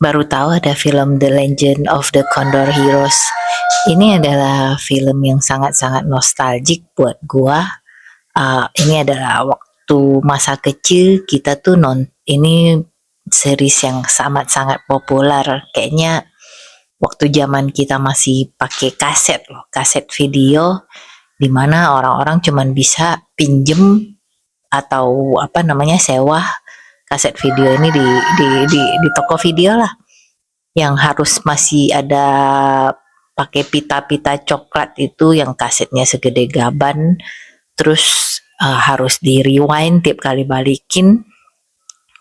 Baru tahu ada film The Legend of the Condor Heroes. Ini adalah film yang sangat-sangat nostalgic buat gua. Ini adalah waktu masa kecil kita tuh ini series yang sangat-sangat populer. Kayaknya waktu zaman kita masih pakai kaset loh, kaset video, di mana orang-orang cuman bisa pinjem atau apa namanya sewa kaset video ini di toko video lah, yang harus masih ada pakai pita-pita coklat itu yang kasetnya segede gaban, terus harus di rewind tiap kali balikin.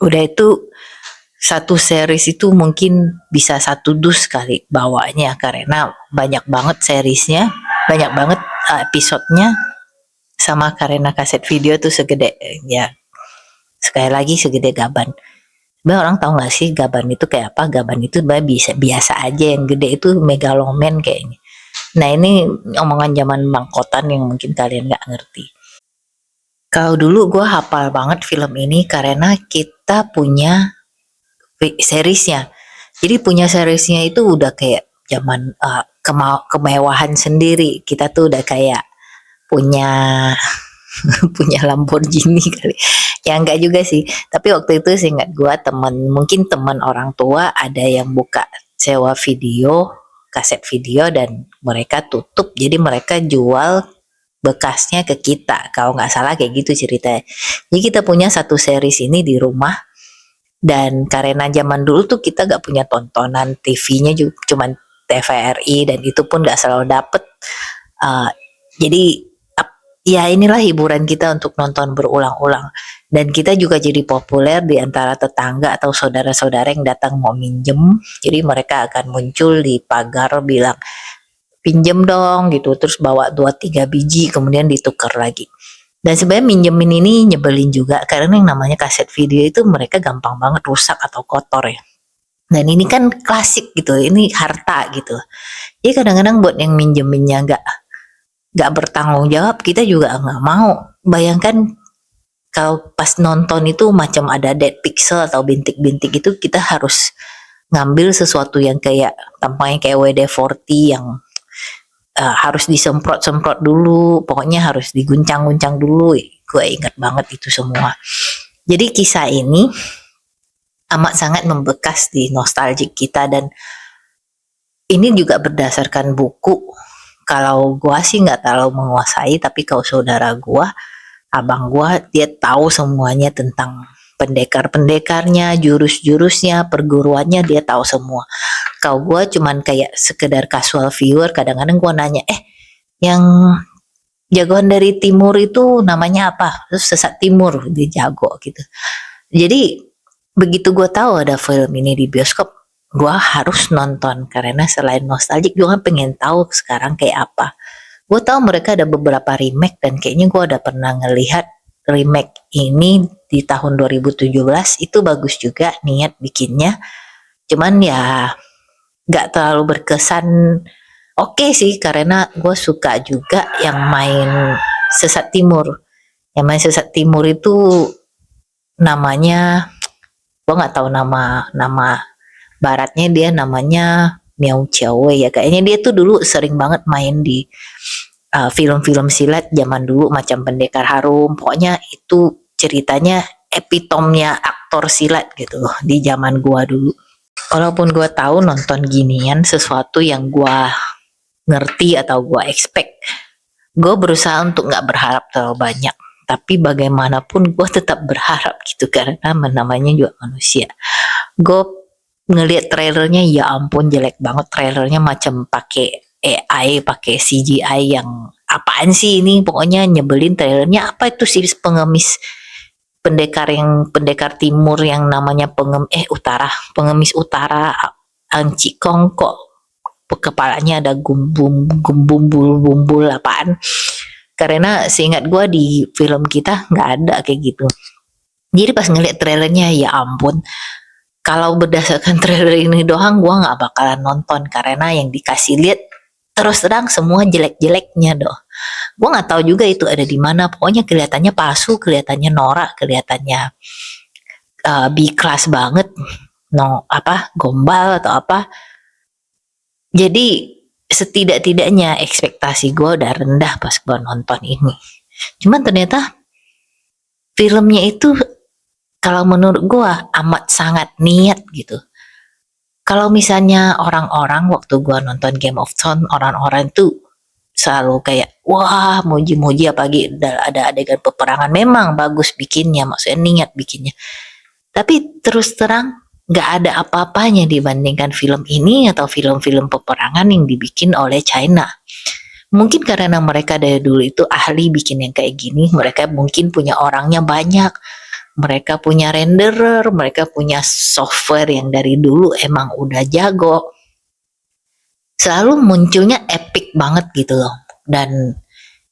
Udah itu satu series itu mungkin bisa satu dus kali bawanya, karena banyak banget seriesnya, banyak banget episodenya, sama karena kaset video tuh segede, ya sekali lagi segede gaban. Sebenarnya orang tahu nggak sih gaban itu kayak apa? Gaban itu bisa biasa aja, yang gede itu megaloman kayaknya. Nah ini omongan zaman bangkotan yang mungkin kalian nggak ngerti. Kalau dulu gue hafal banget film ini karena kita punya seriesnya. Jadi punya seriesnya itu udah kayak zaman kemewahan sendiri. Kita tuh udah kayak punya punya Lamborghini kali. Ya enggak juga sih. Tapi waktu itu seingat gue mungkin teman orang tua ada yang buka sewa video, kaset video, dan mereka tutup. Jadi mereka jual bekasnya ke kita. Kalau nggak salah kayak gitu ceritanya. Jadi kita punya satu series ini di rumah. Dan karena zaman dulu tuh kita gak punya tontonan TV-nya juga cuman TVRI, dan itu pun gak selalu dapet. Jadi ya inilah hiburan kita untuk nonton berulang-ulang. Dan kita juga jadi populer di antara tetangga atau saudara-saudara yang datang mau minjem. Jadi mereka akan muncul di pagar bilang, pinjem dong gitu, terus bawa 2-3 biji, kemudian ditukar lagi. Dan sebenarnya minjemin ini nyebelin juga, karena yang namanya kaset video itu mereka gampang banget rusak atau kotor ya. Dan ini kan klasik gitu, ini harta gitu. Jadi kadang-kadang buat yang minjeminnya nggak bertanggung jawab, kita juga nggak mau. Bayangkan kalau pas nonton itu macam ada dead pixel atau bintik-bintik itu, kita harus ngambil sesuatu yang kayak tampaknya kayak WD-40 yang harus disemprot-semprot dulu, pokoknya harus diguncang-guncang dulu. Gue ingat banget itu semua. Jadi kisah ini amat sangat membekas di nostalgia kita, dan ini juga berdasarkan buku. Kalau gue sih nggak terlalu menguasai, tapi kalau saudara gue, abang gue, dia tahu semuanya tentang pendekar-pendekarnya, jurus-jurusnya, perguruannya, dia tahu semua. Kalau gue cuman kayak sekedar casual viewer, kadang-kadang gue nanya, yang jagoan dari timur itu namanya apa? Terus sesat timur, dia jago gitu. Jadi begitu gue tahu ada film ini di bioskop, gue harus nonton, karena selain nostalgic, gue kan pengen tahu sekarang kayak apa. Gue tahu mereka ada beberapa remake, dan kayaknya gue udah pernah ngelihat remake ini di tahun 2017, itu bagus juga niat bikinnya. Cuman ya gak terlalu berkesan. Oke sih, karena gue suka juga yang main Sesat Timur. Yang main Sesat Timur itu namanya, gue nggak tahu nama baratnya, dia namanya Miao Chiaowei ya. Kayaknya dia tuh dulu sering banget main di film-film silat zaman dulu, macam Pendekar Harum. Pokoknya itu ceritanya epitomnya aktor silat gitu loh di zaman gue dulu. Walaupun gue tahu nonton ginian sesuatu yang gue ngerti atau gue expect, gue berusaha untuk nggak berharap terlalu banyak. Tapi bagaimanapun gue tetap berharap gitu, karena namanya juga manusia. Gue ngelihat trailernya, ya ampun jelek banget trailernya, macam pakai AI, pakai CGI yang apaan sih ini, pokoknya nyebelin trailernya. Apa itu sih pengemis pendekar timur yang namanya pengemis utara Anci Kong, kok kepalanya ada bumbul apaan. Karena seingat gue di film kita nggak ada kayak gitu. Jadi pas ngeliat trailernya, ya ampun, kalau berdasarkan trailer ini doang gue nggak bakalan nonton, karena yang dikasih lihat terus terang semua jelek-jeleknya doh. Gue nggak tahu juga itu ada di mana, pokoknya kelihatannya palsu, kelihatannya norak, kelihatannya B class banget. gombal atau apa. Jadi setidak-tidaknya ekspektasi gue udah rendah pas gue nonton ini. Cuman ternyata filmnya itu kalau menurut gue amat sangat niat gitu. Kalau misalnya orang-orang waktu gue nonton Game of Thrones, orang-orang tuh selalu kayak wah muji-muji apalagi ada adegan peperangan, memang bagus bikinnya, maksudnya niat bikinnya. Tapi terus terang nggak ada apa-apanya dibandingkan film ini atau film-film peperangan yang dibikin oleh China. Mungkin karena mereka dari dulu itu ahli bikin yang kayak gini, mereka mungkin punya orangnya banyak, mereka punya renderer, mereka punya software yang dari dulu emang udah jago. Selalu munculnya epic banget gitu loh. Dan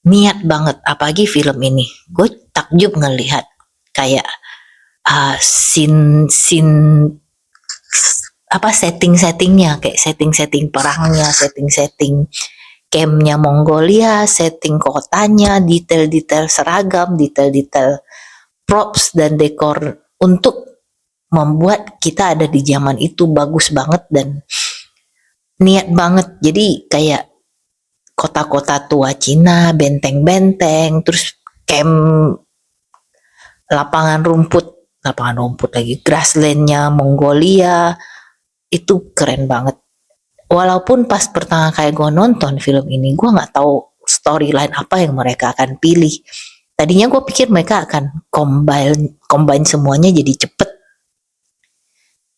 niat banget, apalagi film ini. Gue takjub ngelihat kayak scene setting-settingnya, kayak setting-setting perangnya, setting-setting campnya Mongolia, setting kotanya, detail-detail seragam, detail-detail props dan dekor untuk membuat kita ada di zaman itu bagus banget dan niat banget. Jadi kayak kota-kota tua Cina, benteng-benteng, terus camp, lapangan rumput lagi, grasslandnya Mongolia, itu keren banget. Walaupun pas pertama kali gue nonton film ini, gue nggak tahu storyline apa yang mereka akan pilih. Tadinya gue pikir mereka akan combine semuanya jadi cepet.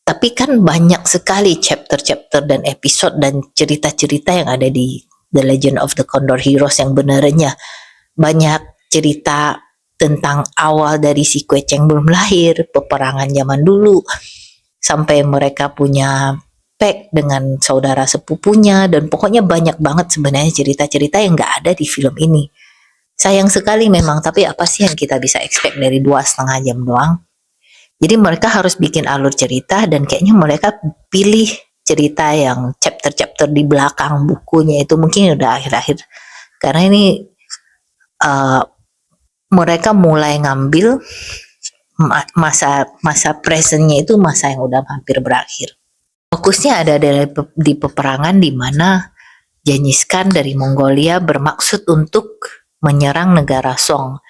Tapi kan banyak sekali chapter-chapter dan episode dan cerita-cerita yang ada di The Legend of the Condor Heroes yang benarnya. Banyak cerita tentang awal dari si Kue Cheng belum lahir, peperangan zaman dulu, sampai mereka punya pact dengan saudara sepupunya, dan pokoknya banyak banget sebenarnya cerita-cerita yang gak ada di film ini. Sayang sekali memang, tapi apa sih yang kita bisa expect dari 2,5 jam doang. Jadi mereka harus bikin alur cerita dan kayaknya mereka pilih cerita yang chapter-chapter di belakang bukunya itu mungkin udah akhir-akhir. Karena ini mereka mulai ngambil masa presentnya itu masa yang udah hampir berakhir. Fokusnya ada di peperangan di mana Gengis Khan dari Mongolia bermaksud untuk menyerang negara Song.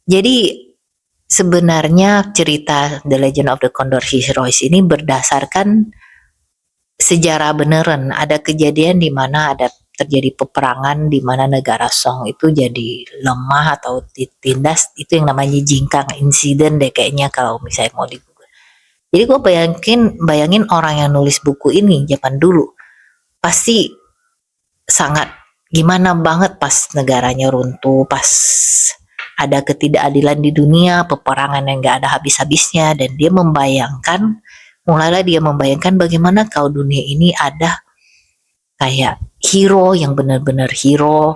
Jadi sebenarnya cerita The Legend of the Condor Heroes ini berdasarkan sejarah beneran. Ada kejadian di mana ada terjadi peperangan di mana negara Song itu jadi lemah atau ditindas, itu yang namanya Jingkang Incident deh kayaknya kalau misalnya mau di Google. Jadi gue bayangin orang yang nulis buku ini zaman dulu pasti sangat gimana banget pas negaranya runtuh, pas ada ketidakadilan di dunia, peperangan yang gak ada habis-habisnya, dan mulailah dia membayangkan bagaimana kalau dunia ini ada kayak hero yang benar-benar hero,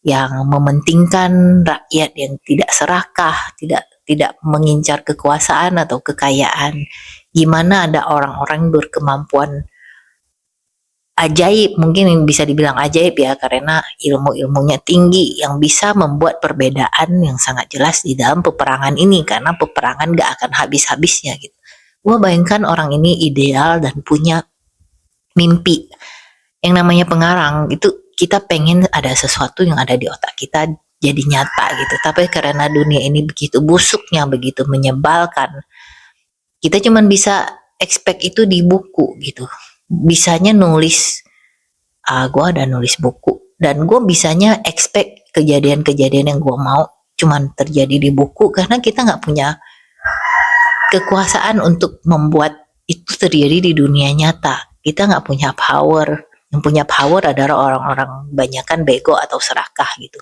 yang mementingkan rakyat yang tidak serakah, tidak mengincar kekuasaan atau kekayaan. Gimana ada orang-orang berkemampuan ajaib, mungkin yang bisa dibilang ajaib ya, karena ilmunya tinggi yang bisa membuat perbedaan yang sangat jelas di dalam peperangan ini, karena peperangan gak akan habis-habisnya gitu. Gue bayangkan orang ini ideal dan punya mimpi. Yang namanya pengarang itu kita pengen ada sesuatu yang ada di otak kita jadi nyata gitu, tapi karena dunia ini begitu busuknya, begitu menyebalkan, kita cuman bisa expect itu di buku gitu. Bisanya nulis, gue ada nulis buku dan gue bisanya expect kejadian-kejadian yang gue mau cuman terjadi di buku, karena kita nggak punya kekuasaan untuk membuat itu terjadi di dunia nyata. Kita nggak punya power. Yang punya power adalah orang-orang banyakan bego atau serakah gitu.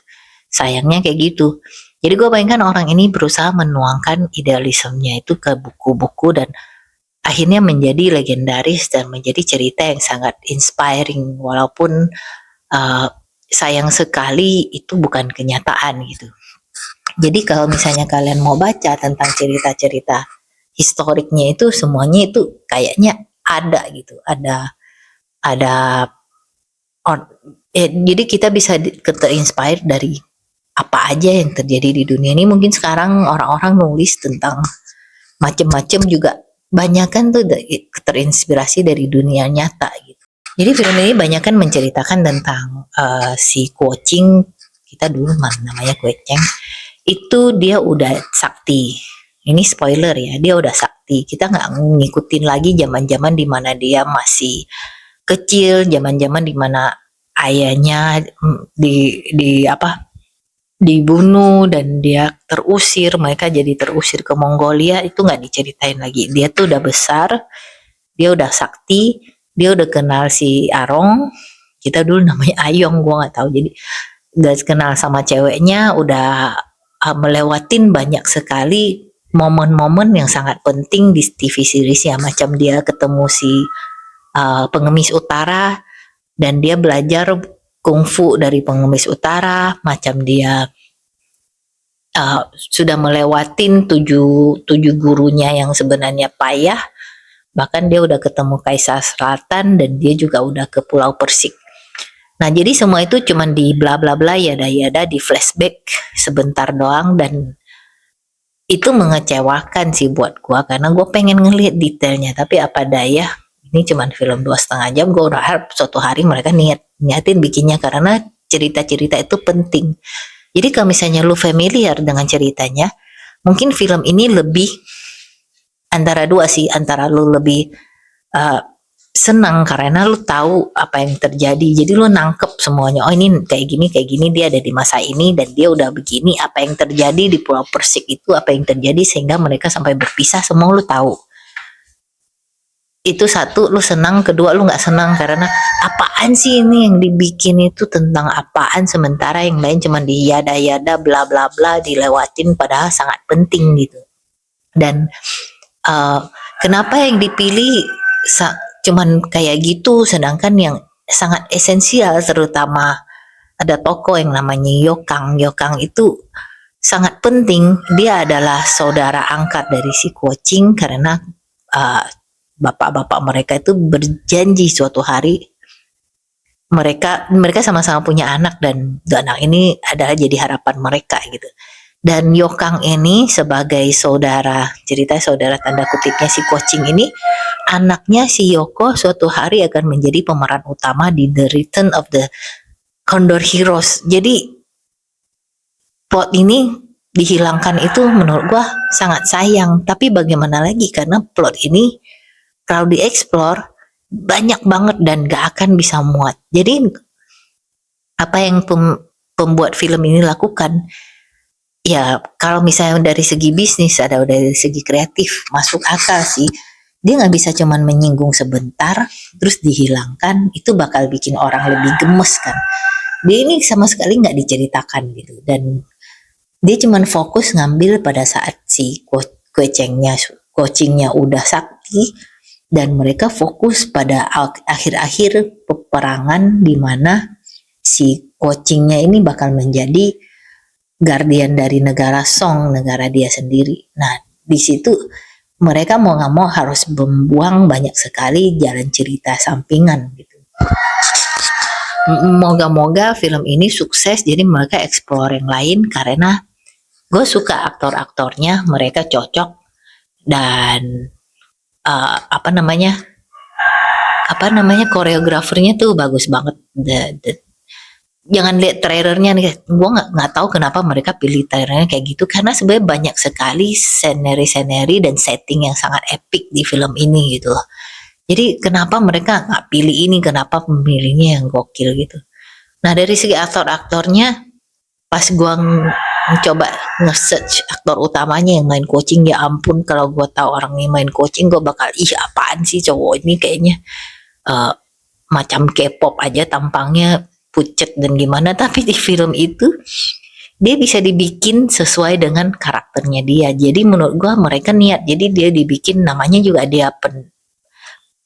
Sayangnya kayak gitu. Jadi gue bayangkan orang ini berusaha menuangkan idealismenya itu ke buku-buku dan akhirnya menjadi legendaris dan menjadi cerita yang sangat inspiring, walaupun sayang sekali itu bukan kenyataan gitu. Jadi kalau misalnya kalian mau baca tentang cerita-cerita historiknya itu, semuanya itu kayaknya ada gitu, jadi kita bisa terinspire dari apa aja yang terjadi di dunia ini. Mungkin sekarang orang-orang nulis tentang macem-macem juga banyakan tuh terinspirasi dari dunia nyata gitu. Jadi film ini banyakan menceritakan tentang si Kuocing, kita dulu namanya Kueceng, itu dia udah sakti. Ini spoiler ya, dia udah sakti. Kita nggak ngikutin lagi zaman-zaman dimana dia masih kecil, zaman-zaman dimana ayahnya dibunuh dan dia terusir, mereka jadi terusir ke Mongolia, itu nggak diceritain lagi. Dia tuh udah besar, dia udah sakti, dia udah kenal si Arong, kita dulu namanya Ayong, gua nggak tahu. Jadi udah kenal sama ceweknya, udah melewatin banyak sekali momen-momen yang sangat penting di TV seriesnya, macam dia ketemu si pengemis utara dan dia belajar kungfu dari pengemis utara, macam dia sudah melewatin tujuh gurunya yang sebenarnya payah, bahkan dia udah ketemu Kaisar Selatan dan dia juga udah ke Pulau Persik. Nah, jadi semua itu cuman di bla bla bla yada di flashback sebentar doang, dan itu mengecewakan sih buat gua karena gua pengen ngelihat detailnya, tapi apa daya, ini cuman film 2,5 jam. Gua udah harap suatu hari mereka niatin bikinnya karena cerita-cerita itu penting. Jadi kalau misalnya lu familiar dengan ceritanya, mungkin film ini lebih antara dua sih, antara lu lebih senang karena lu tahu apa yang terjadi, jadi lu nangkep semuanya. Oh, ini kayak gini, dia ada di masa ini dan dia udah begini, apa yang terjadi di Pulau Persik itu, apa yang terjadi sehingga mereka sampai berpisah, semua lu tahu. Itu satu, lu senang. Kedua, lu nggak senang karena apaan sih ini yang dibikin itu, tentang apaan, sementara yang lain cuma di yada bla bla bla dilewatin padahal sangat penting gitu. Dan kenapa yang dipilih cuman kayak gitu, sedangkan yang sangat esensial, terutama ada tokoh yang namanya Yokang. Yokang itu sangat penting. Dia adalah saudara angkat dari si Kuocing karena bapak-bapak mereka itu berjanji suatu hari mereka sama-sama punya anak, dan anak ini adalah jadi harapan mereka gitu. Dan Yokang ini sebagai saudara, cerita saudara tanda kutipnya si Kuocing ini, anaknya si Yoko suatu hari akan menjadi pemeran utama di The Return of the Condor Heroes. Jadi plot ini dihilangkan itu menurut gua sangat sayang, tapi bagaimana lagi karena plot ini kalau dieksplor banyak banget dan gak akan bisa muat. Jadi apa yang pembuat film ini lakukan, ya kalau misalnya dari segi bisnis atau dari segi kreatif masuk akal sih. Dia nggak bisa cuman menyinggung sebentar terus dihilangkan, itu bakal bikin orang lebih gemes kan. Dia ini sama sekali nggak diceritakan gitu, dan dia cuman fokus ngambil pada saat si coachingnya udah sakti, dan mereka fokus pada akhir-akhir peperangan di mana si coachingnya ini bakal menjadi guardian dari negara Song, negara dia sendiri. Nah, di situ mereka mau nggak mau harus membuang banyak sekali jalan cerita sampingan gitu. Moga-moga film ini sukses, jadi mereka eksplor yang lain karena gue suka aktor-aktornya, mereka cocok, dan apa namanya koreografernya tuh bagus banget. Jangan lihat trailernya nih, gue nggak tahu kenapa mereka pilih trailernya kayak gitu, karena sebenarnya banyak sekali scenery dan setting yang sangat epic di film ini gitu loh. Jadi kenapa mereka nggak pilih ini, kenapa pemilihnya yang gokil gitu. Nah, dari segi aktor-aktornya, pas gue mencoba nge-search aktor utamanya yang main coaching, ya ampun, kalau gue tahu orang ini main coaching, gue bakal apaan sih cowok ini, kayaknya macam K-pop aja tampangnya, pucet dan gimana. Tapi di film itu dia bisa dibikin sesuai dengan karakternya dia. Jadi menurut gua mereka niat, jadi dia dibikin, namanya juga dia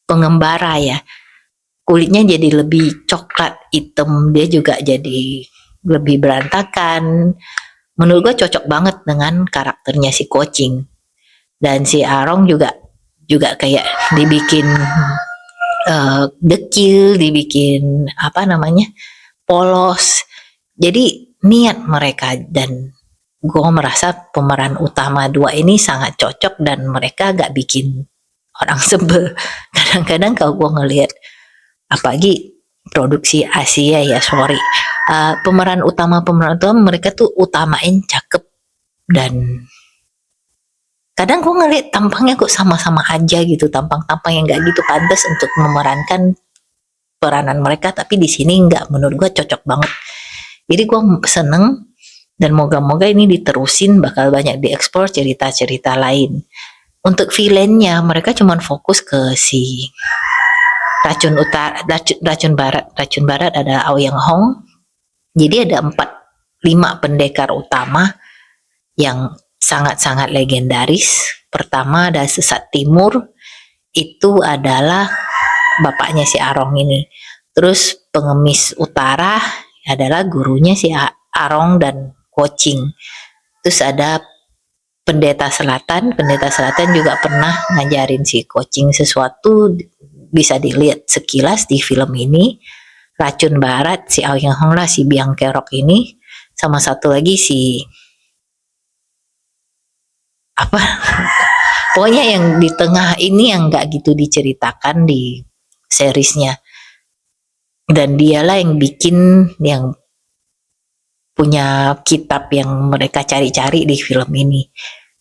pengembara ya, kulitnya jadi lebih coklat hitam, dia juga jadi lebih berantakan. Menurut gua cocok banget dengan karakternya si Kuocing. Dan si Arong juga kayak dibikin dekil, dibikin polos. Jadi niat mereka, dan gue merasa pemeran utama dua ini sangat cocok dan mereka gak bikin orang sebel. Kadang-kadang kalau gue ngelihat apalagi produksi Asia ya, sorry, pemeran utama mereka tuh utamain cakep, dan kadang gue ngeliat tampangnya kok sama-sama aja gitu, tampang-tampang yang nggak gitu pantas untuk memerankan peranan mereka, tapi di sini nggak, menurut gue cocok banget. Jadi gue seneng, dan moga-moga ini diterusin, bakal banyak diekspor cerita-cerita lain. Untuk villainnya mereka cuma fokus ke si racun barat ada Aoyang Hong. Jadi ada 5 pendekar utama yang sangat-sangat legendaris. Pertama ada Sesat Timur, itu adalah bapaknya si Arong ini. Terus Pengemis Utara adalah gurunya si Arong dan Kuocing. Terus ada Pendeta Selatan juga pernah ngajarin si Kuocing sesuatu, bisa dilihat sekilas di film ini. Racun Barat si Aoyang Hong lah, si Biang Kerok ini, sama satu lagi si apa, pokoknya yang di tengah ini yang nggak gitu diceritakan di seriesnya, dan dialah yang bikin, yang punya kitab yang mereka cari-cari di film ini.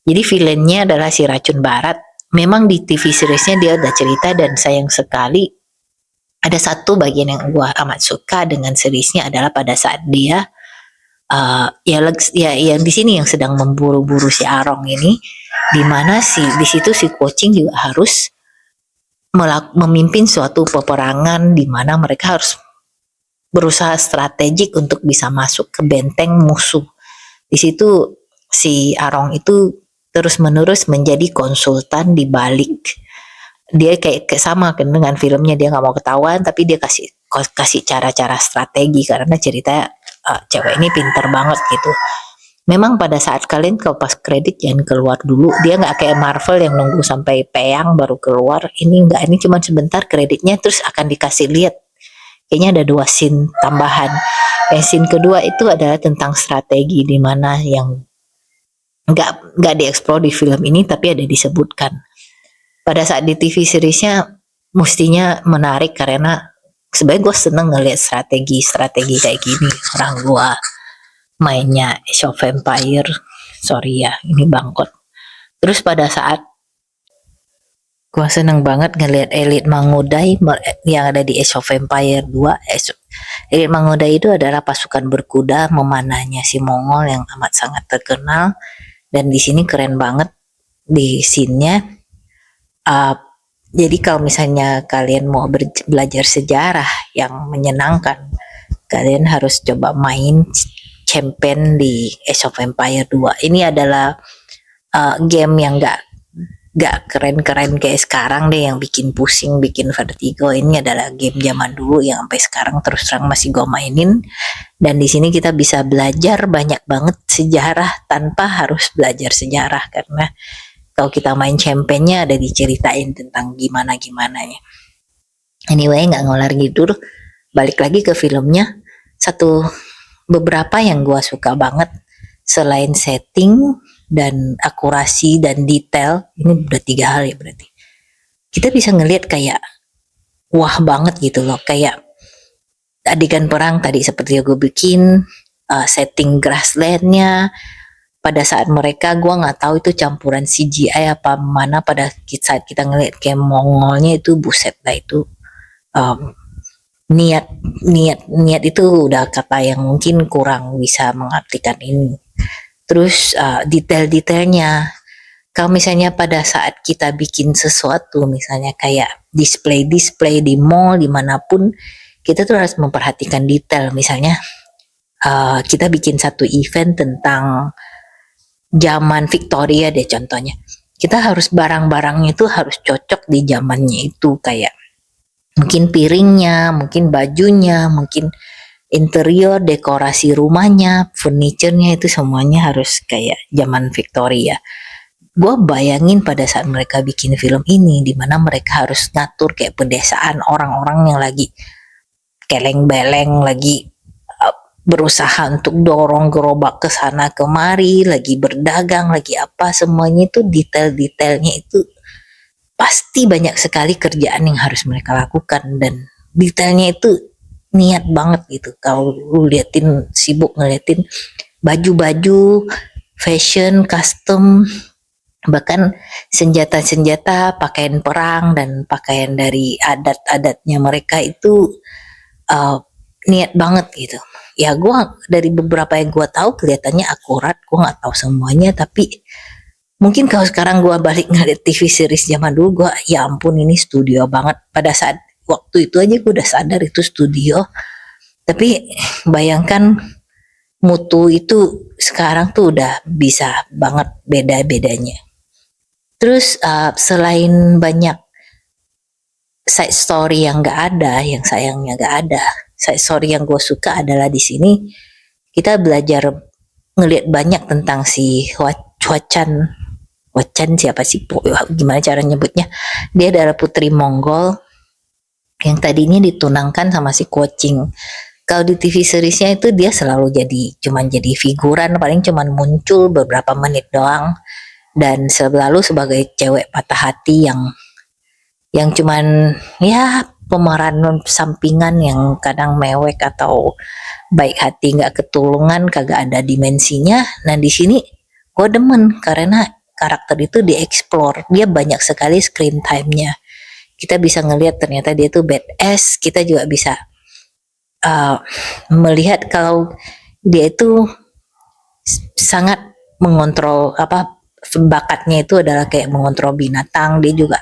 Jadi villainnya adalah si Racun Barat. Memang di TV seriesnya dia ada cerita, dan sayang sekali ada satu bagian yang gue amat suka dengan seriesnya adalah pada saat dia yang di sini yang sedang memburu-buru si Arong ini, di mana di situ si Kuocing juga harus memimpin suatu peperangan di mana mereka harus berusaha strategik untuk bisa masuk ke benteng musuh. Di situ si Arong itu terus-menerus menjadi konsultan di balik. Dia kayak sama dengan filmnya, dia nggak mau ketahuan tapi dia kasih cara-cara strategi, karena cerita cewek ini pinter banget gitu. Memang pada saat kalian kalau pas kredit jangan keluar dulu, dia nggak kayak Marvel yang nunggu sampai peyang baru keluar. Ini nggak, ini cuma sebentar kreditnya terus akan dikasih lihat. Kayaknya ada 2 scene tambahan. Yang scene kedua itu adalah tentang strategi, di mana yang nggak dieksplor di film ini tapi ada disebutkan. Pada saat di TV seriesnya mestinya menarik, karena sebenarnya gue seneng ngeliat strategi kayak gini. Orang gue mainnya Age of Empire, sorry ya ini bangkot. Terus pada saat gue seneng banget ngeliat Elit Mangudai yang ada di Age of Empire 2. Elit Mangudai itu adalah pasukan berkuda memanahnya si Mongol yang amat sangat terkenal, dan di sini keren banget di scene-nya. Jadi kalau misalnya kalian mau belajar sejarah yang menyenangkan, kalian harus coba main campaign di Age of Empire 2. Ini adalah game yang gak keren-keren kayak sekarang deh, yang bikin pusing, bikin vertigo. Ini adalah game zaman dulu yang sampai sekarang terus terang masih gue mainin. Dan di sini kita bisa belajar banyak banget sejarah tanpa harus belajar sejarah, karena kalau kita main campaign-nya ada diceritain tentang gimana-gimana ya. Anyway, nggak ngolar gitu, balik lagi ke filmnya. Beberapa yang gue suka banget, selain setting dan akurasi dan detail, ini udah 3 hal ya berarti. Kita bisa ngelihat kayak wah banget gitu loh, kayak adegan perang tadi seperti yang gue bikin, setting grassland-nya. Pada saat mereka, gue nggak tahu itu campuran CGI apa mana, pada saat kita ngeliat kayak Mongolnya itu buset lah itu niat itu udah kata yang mungkin kurang bisa mengartikan ini. Terus detail-detailnya, kalau misalnya pada saat kita bikin sesuatu, misalnya kayak display di mall dimanapun, kita tuh harus memperhatikan detail. Misalnya kita bikin satu event tentang zaman Victoria deh contohnya, kita harus barang-barangnya itu harus cocok di zamannya itu, kayak mungkin piringnya, mungkin bajunya, mungkin interior dekorasi rumahnya, furniturnya itu semuanya harus kayak zaman Victoria. Gue bayangin pada saat mereka bikin film ini, dimana mereka harus ngatur kayak pedesaan orang-orang yang lagi keleng-beleng, lagi berusaha untuk dorong gerobak ke sana kemari, lagi berdagang, lagi apa, semuanya itu detail-detailnya itu pasti banyak sekali kerjaan yang harus mereka lakukan, dan detailnya itu niat banget gitu. Kalau lu liatin, sibuk ngeliatin baju-baju, fashion, custom, bahkan senjata-senjata, pakaian perang, dan pakaian dari adat-adatnya mereka itu uh, niat banget gitu. Ya gue dari beberapa yang gue tahu kelihatannya akurat, gue nggak tahu semuanya, tapi mungkin kalau sekarang gue balik ngeliat TV series zaman dulu, gue ya ampun ini studio banget. Pada saat waktu itu aja gue udah sadar itu studio, tapi bayangkan mutu itu sekarang tuh udah bisa banget beda-bedanya. Terus selain banyak side story yang gak ada, yang sayangnya gak ada, side story yang gue suka adalah di sini kita belajar ngelihat banyak tentang si Huachan. Huachan siapa sih? Gimana cara nyebutnya? Dia adalah putri Mongol yang tadinya ditunangkan sama si Kuocing. Kalau di TV seriesnya itu dia selalu cuman jadi figuran, paling cuman muncul beberapa menit doang, dan selalu sebagai cewek patah hati yang cuman ya pemeran sampingan yang kadang mewek atau baik hati, nggak ketulungan, kagak ada dimensinya. Nah di sini gue demen karena karakter itu dieksplor, dia banyak sekali screen time-nya. Kita bisa ngelihat ternyata dia tuh badass, kita juga bisa melihat kalau dia itu sangat mengontrol bakatnya itu adalah kayak mengontrol binatang. Dia juga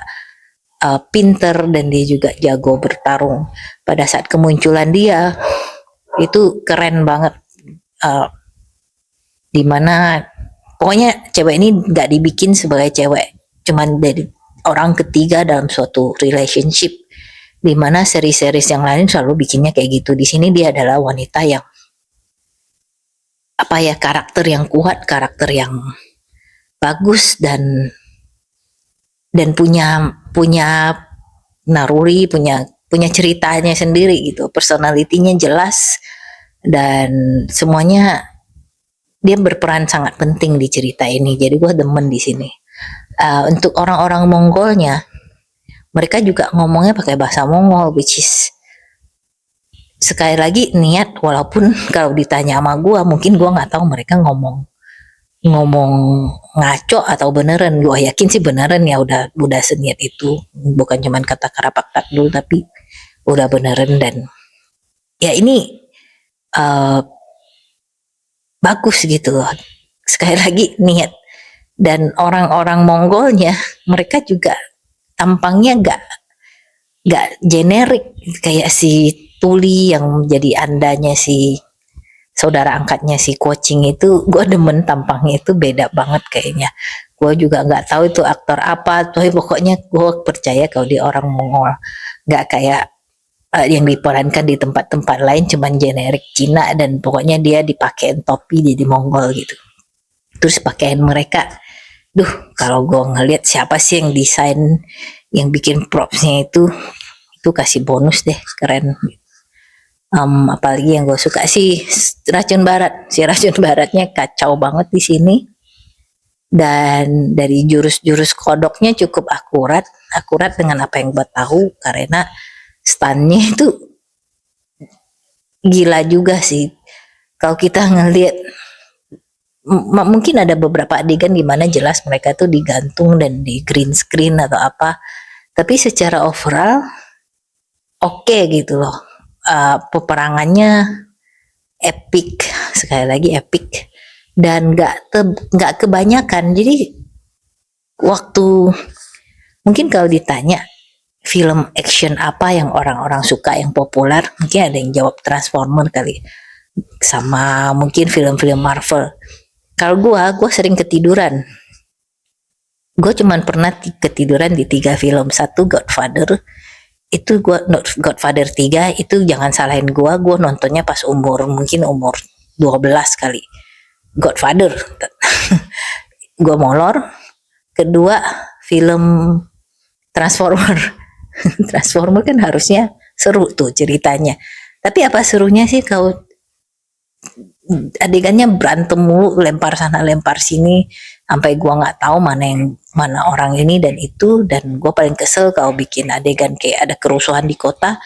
pinter dan dia juga jago bertarung. Pada saat kemunculan dia itu keren banget, dimana pokoknya cewek ini nggak dibikin sebagai cewek cuman dari orang ketiga dalam suatu relationship, dimana seri-seri yang lain selalu bikinnya kayak gitu. Di sini dia adalah wanita yang karakter yang kuat, karakter yang bagus, dan punya naruri, punya ceritanya sendiri gitu, personalitinya jelas, dan semuanya dia berperan sangat penting di cerita ini. Jadi gue demen di sini. Untuk orang-orang Mongolnya, mereka juga ngomongnya pakai bahasa Mongol, which is sekali lagi niat. Walaupun kalau ditanya sama gue, mungkin gue nggak tahu mereka ngomong ngaco atau beneran. Gue yakin sih beneran ya, udah seniat itu, bukan cuman kata karapak dulu, tapi udah beneran. Dan ya ini bagus gitu loh. Sekali lagi niat. Dan orang-orang Mongolnya, mereka juga tampangnya gak generik kayak si Tuli yang jadi andanya si saudara angkatnya si Kuocing itu. Gue demen tampangnya itu beda banget kayaknya. Gue juga nggak tahu itu aktor apa, tapi pokoknya gue percaya kalau dia orang Mongol, nggak kayak yang diperankan di tempat-tempat lain cuman generik Cina, dan pokoknya dia dipakein topi jadi Mongol gitu. Terus pakaian mereka, kalau gue ngeliat siapa sih yang desain, yang bikin propsnya itu kasih bonus deh, keren. Apalagi yang gue suka sih Racun Barat. Si Racun Baratnya kacau banget di sini, dan dari jurus-jurus kodoknya cukup akurat dengan apa yang gue tahu, karena stunnya itu gila juga sih. Kalau kita ngelihat, mungkin ada beberapa adegan di mana jelas mereka tuh digantung dan di green screen atau apa, tapi secara overall oke gitu loh. Peperangannya epic, sekali lagi epic, dan nggak kebanyakan. Jadi waktu mungkin kalau ditanya film action apa yang orang-orang suka yang populer, mungkin ada yang jawab Transformer kali, sama mungkin film-film Marvel. Kalau gue sering ketiduran. Gue cuman pernah ketiduran di 3 film. Satu Godfather, itu Godfather 3 itu jangan salahin gue nontonnya pas mungkin umur 12 kali. Godfather gue molor. Kedua film Transformer. Transformer kan harusnya seru tuh ceritanya, tapi apa serunya sih kalau adegannya berantem mulu, lempar sana lempar sini, sampai gua nggak tahu mana orang ini dan itu. Dan gua paling kesel kalau bikin adegan kayak ada kerusuhan di kota,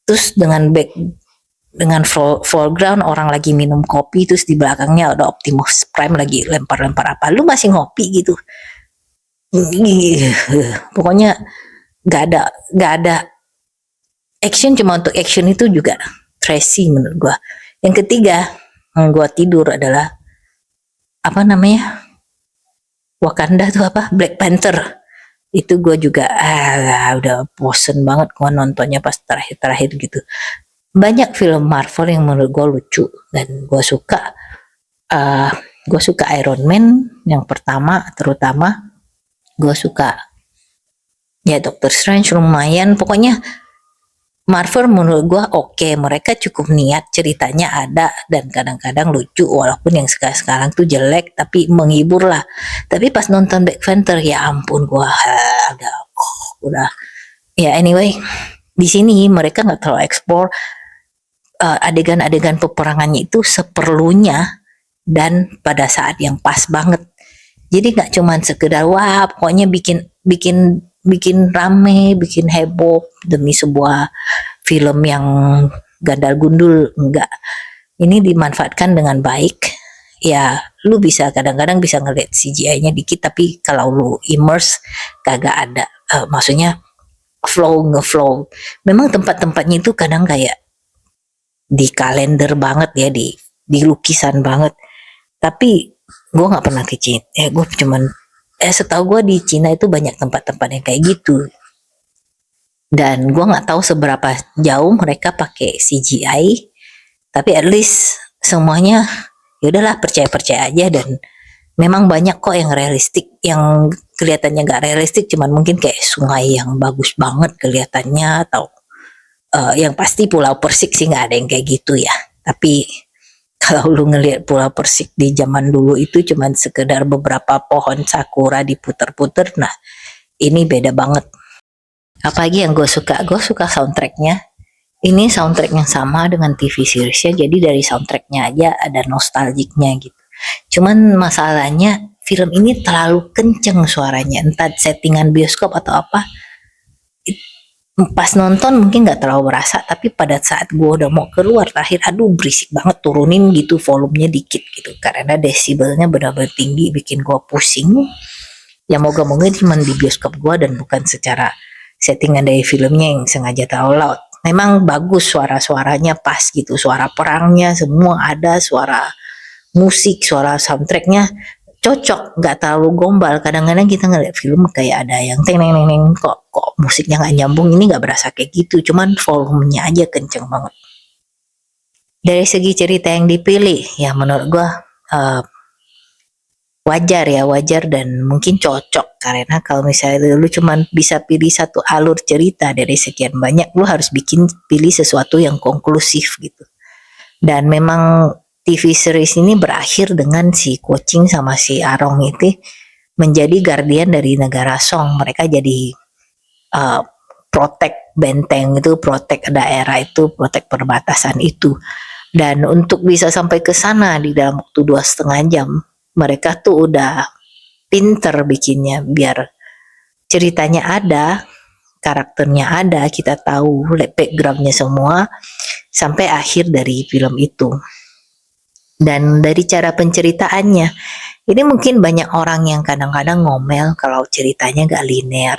terus dengan foreground orang lagi minum kopi, terus di belakangnya ada Optimus Prime lagi lempar-lempar apa, lu masih ngopi gitu. Pokoknya nggak ada action, cuma untuk action itu juga trashy menurut gua. Yang ketiga gua tidur adalah apa namanya, Wakanda tuh apa, Black Panther. Itu gue juga udah bosen banget gue nontonnya pas terakhir gitu. Banyak film Marvel yang menurut gue lucu dan gue suka. Gue suka Iron Man yang pertama, terutama gue suka ya Doctor Strange lumayan. Pokoknya Marvel menurut gue oke, mereka cukup niat, ceritanya ada dan kadang-kadang lucu walaupun yang sekarang tuh jelek tapi menghibur lah. Tapi pas nonton Black Panther ya ampun, gue udah ya anyway, di sini mereka nggak terlalu eksplor adegan-adegan peperangannya itu seperlunya dan pada saat yang pas banget. Jadi nggak cuman sekedar wah pokoknya bikin rame, bikin heboh demi sebuah film yang gandal gundul, enggak. Ini dimanfaatkan dengan baik. Ya, lu bisa kadang-kadang bisa ngeliat CGI-nya dikit, tapi kalau lu immerse kagak ada. Maksudnya ngeflow. Memang tempat-tempatnya itu kadang kayak di kalender banget ya, di lukisan banget. Tapi gue nggak pernah ke Cina. Gue cuman setahu gue di Cina itu banyak tempat-tempat yang kayak gitu. Dan gue nggak tahu seberapa jauh mereka pakai CGI. Tapi at least semuanya ya udahlah percaya aja. Dan memang banyak kok yang realistik, yang kelihatannya nggak realistik, cuman mungkin kayak sungai yang bagus banget kelihatannya, atau yang pasti Pulau Persik sih nggak ada yang kayak gitu ya. Tapi kalau lu ngelihat Pulau Persik di zaman dulu itu cuman sekedar beberapa pohon sakura diputer-puter, nah ini beda banget. Apalagi yang gue suka soundtracknya. Ini soundtrack yang sama dengan TV seriesnya, jadi dari soundtracknya aja ada nostalgiknya gitu. Cuman masalahnya film ini terlalu kenceng suaranya, entah settingan bioskop atau apa. Pas nonton mungkin nggak terlalu berasa, tapi pada saat gue udah mau keluar terakhir, aduh berisik banget, turunin gitu volumenya dikit gitu, karena desibelnya benar-benar tinggi, bikin gue pusing. Ya moga-moga cuma di bioskop gue dan bukan secara settingan dari filmnya yang sengaja terlalu loud. Memang bagus suara-suaranya pas gitu, suara perangnya semua ada, suara musik, suara soundtracknya cocok, nggak terlalu gombal. Kadang-kadang kita ngeliat film kayak ada yang teng neng neng kok musiknya nggak nyambung, ini nggak berasa kayak gitu, cuman volumenya aja kenceng banget. Dari segi cerita yang dipilih, ya menurut gua wajar dan mungkin cocok, karena kalau misalnya lu cuma bisa pilih satu alur cerita dari sekian banyak, lu harus pilih sesuatu yang konklusif gitu. Dan memang TV series ini berakhir dengan si Kucing sama si Arong itu menjadi guardian dari negara Song. Mereka jadi protect benteng itu, protect daerah itu, protect perbatasan itu. Dan untuk bisa sampai ke sana di dalam waktu 2,5 jam, mereka tuh udah pinter bikinnya biar ceritanya ada, karakternya ada, kita tahu backgroundnya semua sampai akhir dari film itu. Dan dari cara penceritaannya, ini mungkin banyak orang yang kadang-kadang ngomel kalau ceritanya gak linear.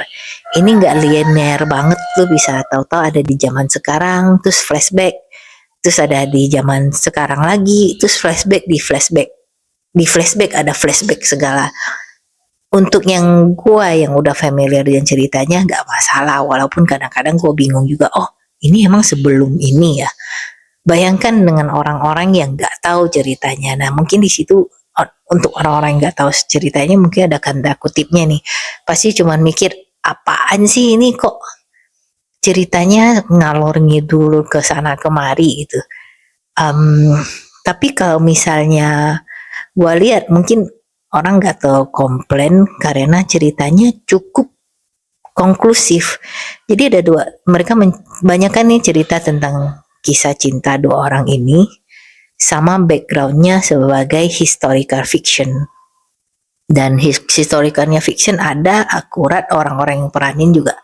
Ini gak linear banget, lu bisa tahu-tahu ada di zaman sekarang, terus flashback, terus ada di zaman sekarang lagi, terus flashback di flashback ada flashback segala. Untuk yang gue yang udah familiar dengan ceritanya nggak masalah, walaupun kadang-kadang gue bingung juga, oh ini emang sebelum ini ya. Bayangkan dengan orang-orang yang nggak tahu ceritanya. Nah mungkin di situ untuk orang-orang yang nggak tahu ceritanya mungkin ada tanda kutipnya nih, pasti cuman mikir apaan sih ini, kok ceritanya ngalor ngidul ke sana kemari gitu. Tapi kalau misalnya gue lihat mungkin orang nggak tahu komplain karena ceritanya cukup konklusif. Jadi ada mereka banyakkan nih cerita tentang kisah cinta dua orang ini sama backgroundnya sebagai historical fiction. Dan historikalnya fiction ada, akurat, orang-orang yang peranin juga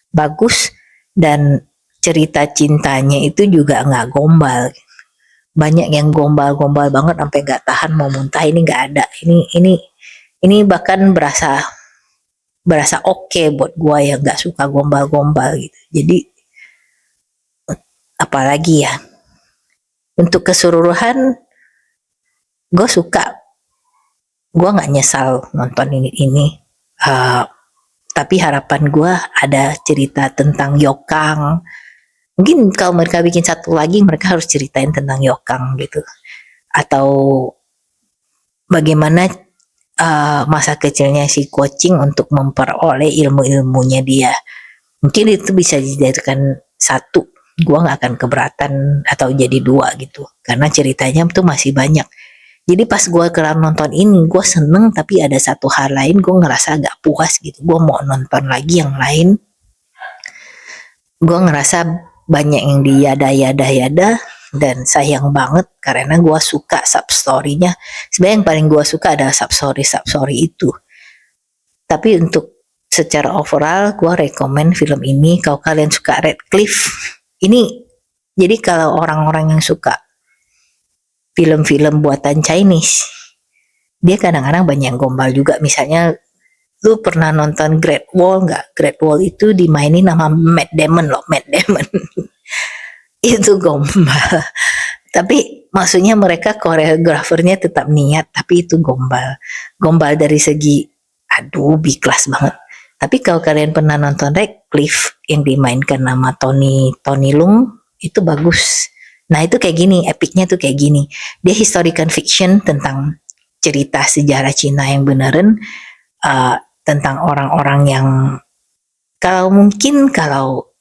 bagus, dan cerita cintanya itu juga nggak gombal. Banyak yang gombal-gombal banget sampai nggak tahan mau muntah, ini nggak ada. Ini bahkan berasa berasa oke buat gua yang nggak suka gombal-gombal gitu. Jadi apalagi ya, untuk keseluruhan gue suka, gue nggak nyesal nonton ini. Uh, tapi harapan gue ada cerita tentang Yokang. Mungkin kalau mereka bikin satu lagi, mereka harus ceritain tentang Yokang gitu, atau bagaimana masa kecilnya si Kucing untuk memperoleh ilmu-ilmunya dia. Mungkin itu bisa dijadikan satu, gue nggak akan keberatan, atau jadi dua gitu, karena ceritanya tuh masih banyak. Jadi pas gue kelar nonton ini, gue seneng, tapi ada satu hal lain gue ngerasa agak puas gitu. Gue mau nonton lagi yang lain. Gue ngerasa banyak yang diyada-yada, dan sayang banget karena gue suka substory-nya. Sebenarnya yang paling gue suka adalah substory itu. Tapi untuk secara overall, gue rekomen film ini kalau kalian suka Radcliffe. Ini jadi kalau orang-orang yang suka film-film buatan Chinese, dia kadang-kadang banyak yang gombal juga. Misalnya lu pernah nonton Great Wall nggak? Great Wall itu dimainin sama Matt Damon loh, Matt Damon. Itu gombal. Tapi maksudnya mereka koreografernya tetap niat, tapi itu gombal. Gombal dari segi aduh B-class banget. Tapi kalau kalian pernah nonton Radcliffe yang dimainkan nama Tony Leung, itu bagus. Nah itu kayak gini, epicnya tuh kayak gini. Dia historical fiction tentang cerita sejarah Cina yang beneran, tentang orang-orang yang, kalau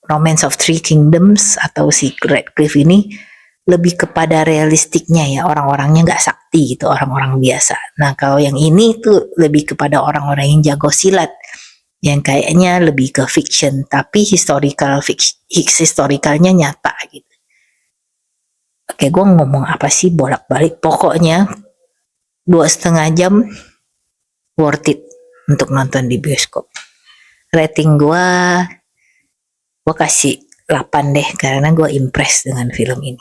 Romance of Three Kingdoms atau si Radcliffe ini lebih kepada realistiknya ya, orang-orangnya nggak sakti gitu, orang-orang biasa. Nah kalau yang ini tuh lebih kepada orang-orang yang jago silat, yang kayaknya lebih ke fiction, tapi historicalnya nyata gitu. Oke, gue ngomong apa sih bolak-balik, pokoknya 2,5 jam worth it untuk nonton di bioskop. Rating gue kasih 8 deh, karena gue impress dengan film ini.